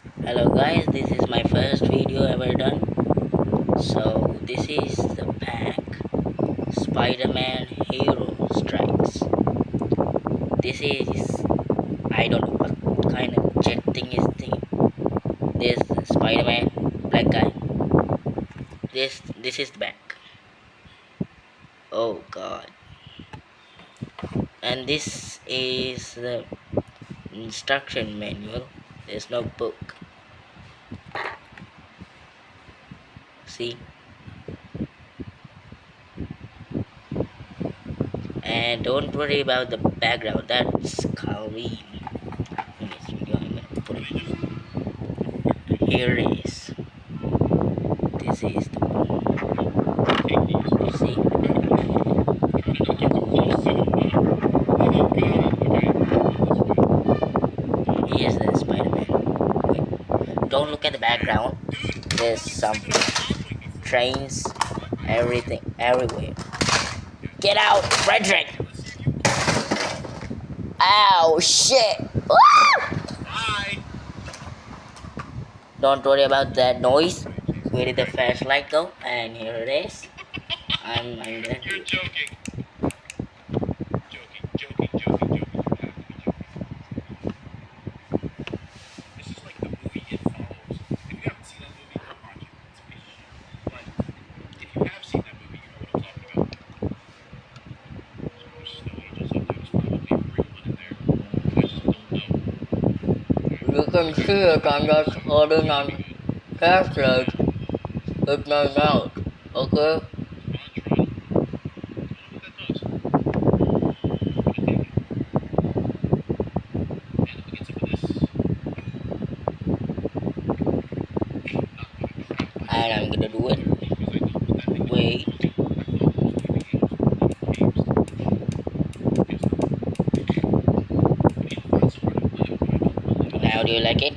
Hello guys, this is my first video ever done. So this is the pack Spider-Man Hero Strikes. This is, I don't know what kind of jet thing is thing. This Spider-Man black guy. This is the back. Oh god. And this is the instruction manual. There's no book. See? And don't worry about the background, that's Khalid. In this video I'm gonna put it. Here it is. This is the one. See? Here's the Spider-Man. Wait. Don't look at the background. There's some trains, everything, everywhere. Get out, Frederick! Ow, shit! Bye. Don't worry about that noise. Where did the flashlight go? And here it is. I'm gonna do it. Joking. This is like the movie It Follows. If you haven't seen that movie, go watch it. It's a piece of shit. But if you have seen that movie, you know what I'm talking about. There's snow angels up there. There's probably a real one in there. I just don't know. You can see it, I'm just holding on flashlight with my mouth, okay? And I'm gonna do it. Wait. Now do you like it?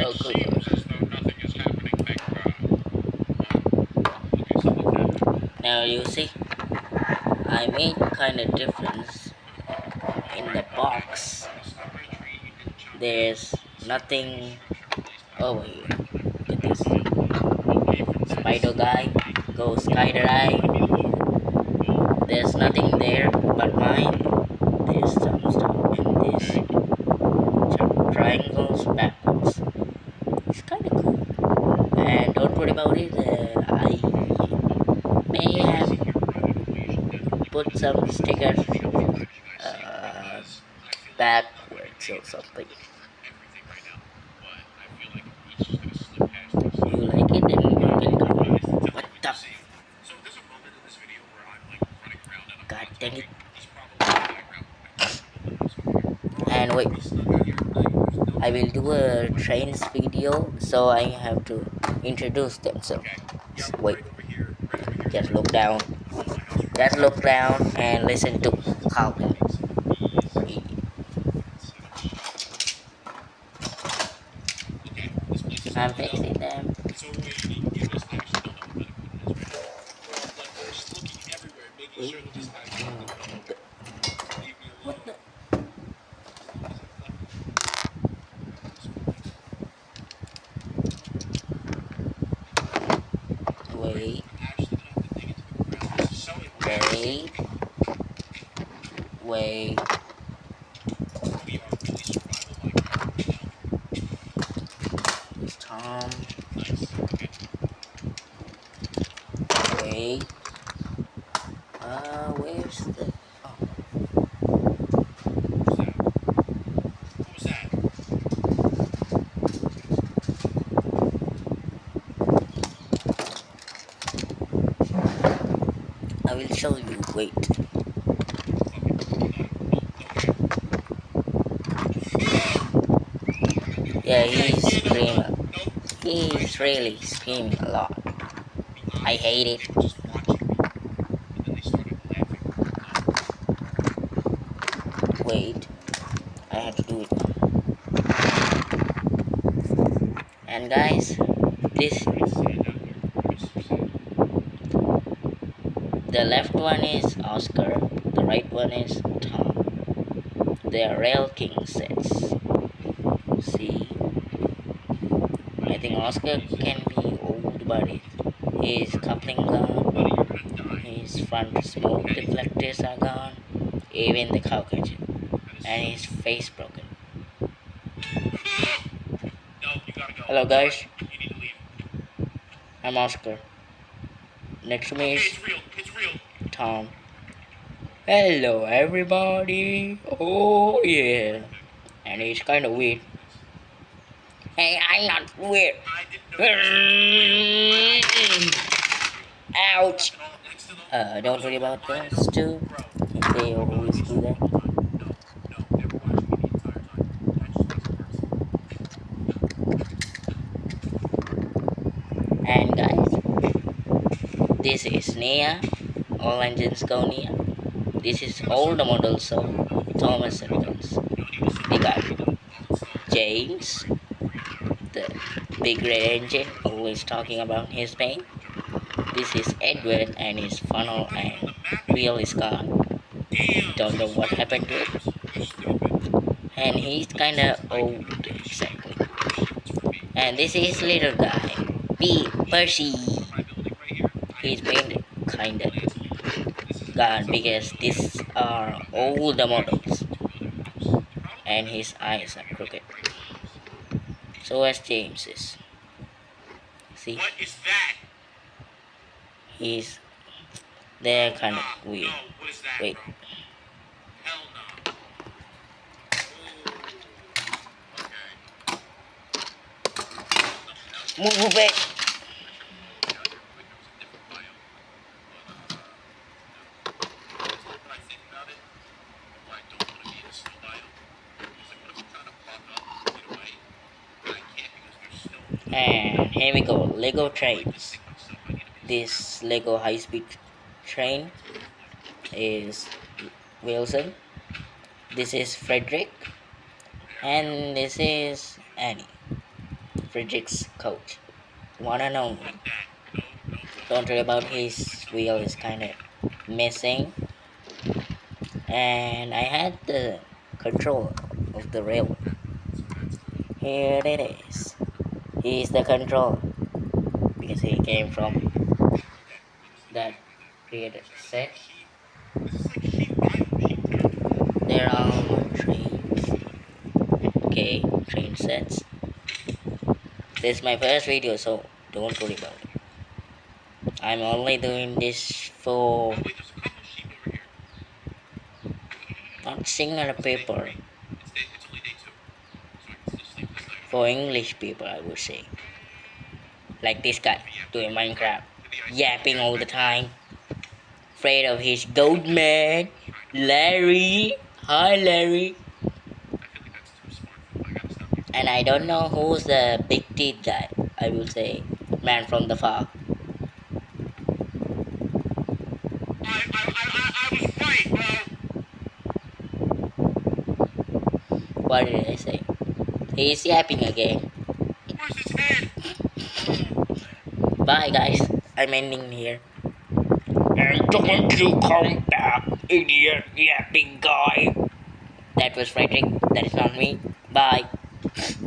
Oh, good. Now you see, I made kind of difference in the box. There's nothing over here. Look at this. Spider guy, go Spider Eye. There's nothing there but mine. There's some stuff in this. Some triangles backwards. It's kind of cool. And don't worry about it. I may have put some stickers backwards or something. You like it? Then you can comment. What the? God dang it. And wait, I will do a trains video, so I have to introduce them. So wait, just look down. Just look down and listen to how I'm fixing them. What the? Wait. Wait. Wait. Tom. Wait. Where's the... I will show you. Wait. Yeah, he's screaming. He's really screaming a lot. I hate it. Wait. I have to do it. And guys, this the left one is Oscar, the right one is Tom. They are real king sets. See, I think Oscar can be old, but his coupling gone, his front smoke deflectors are gone, even the cow catcher, and his face broken. Hello guys, I'm Oscar. Next to me is Tom. Hello everybody. Oh yeah. And he's kind of weird. Hey, I'm not weird. Ouch. Don't worry about those two. They always do that. And guys, this is Nia. All engines go Nia. This is all the models of Thomas Edison's. We got James, the big red engine, always talking about his pain. This is Edward and his funnel and wheel is gone. Don't know what happened to it. And he's kinda old, exactly. And this is little guy, B. Percy. He's been kinda gone because these are all the models. And his eyes are crooked. So as James is. See? What is that? He's they're kind of weird. No, what is that, Wait. bro? Hell no. Ooh, okay. Move it! And here we go, Lego trains. This Lego high-speed train is Wilson. This is Frederick. And this is Annie. Frederick's coach. One and only. Don't worry about his wheel is kinda missing. And I had the control of the railway. Here it is. He's the controller because he came from that created set. There are trains. Okay, train sets. This is my first video, so don't worry about it. I'm only doing this for not single paper. For English people, I would say. Like this guy doing Minecraft, yapping all the time. Afraid of his goat man, Larry. Hi, Larry. And I don't know who's the big teeth guy. I will say, man from the far. I was right, bro. What did I say? He's yapping again. Where's his head? Bye, guys. I'm ending here. And don't you come back, idiot yapping guy. That was Frederick. That is not me. Bye.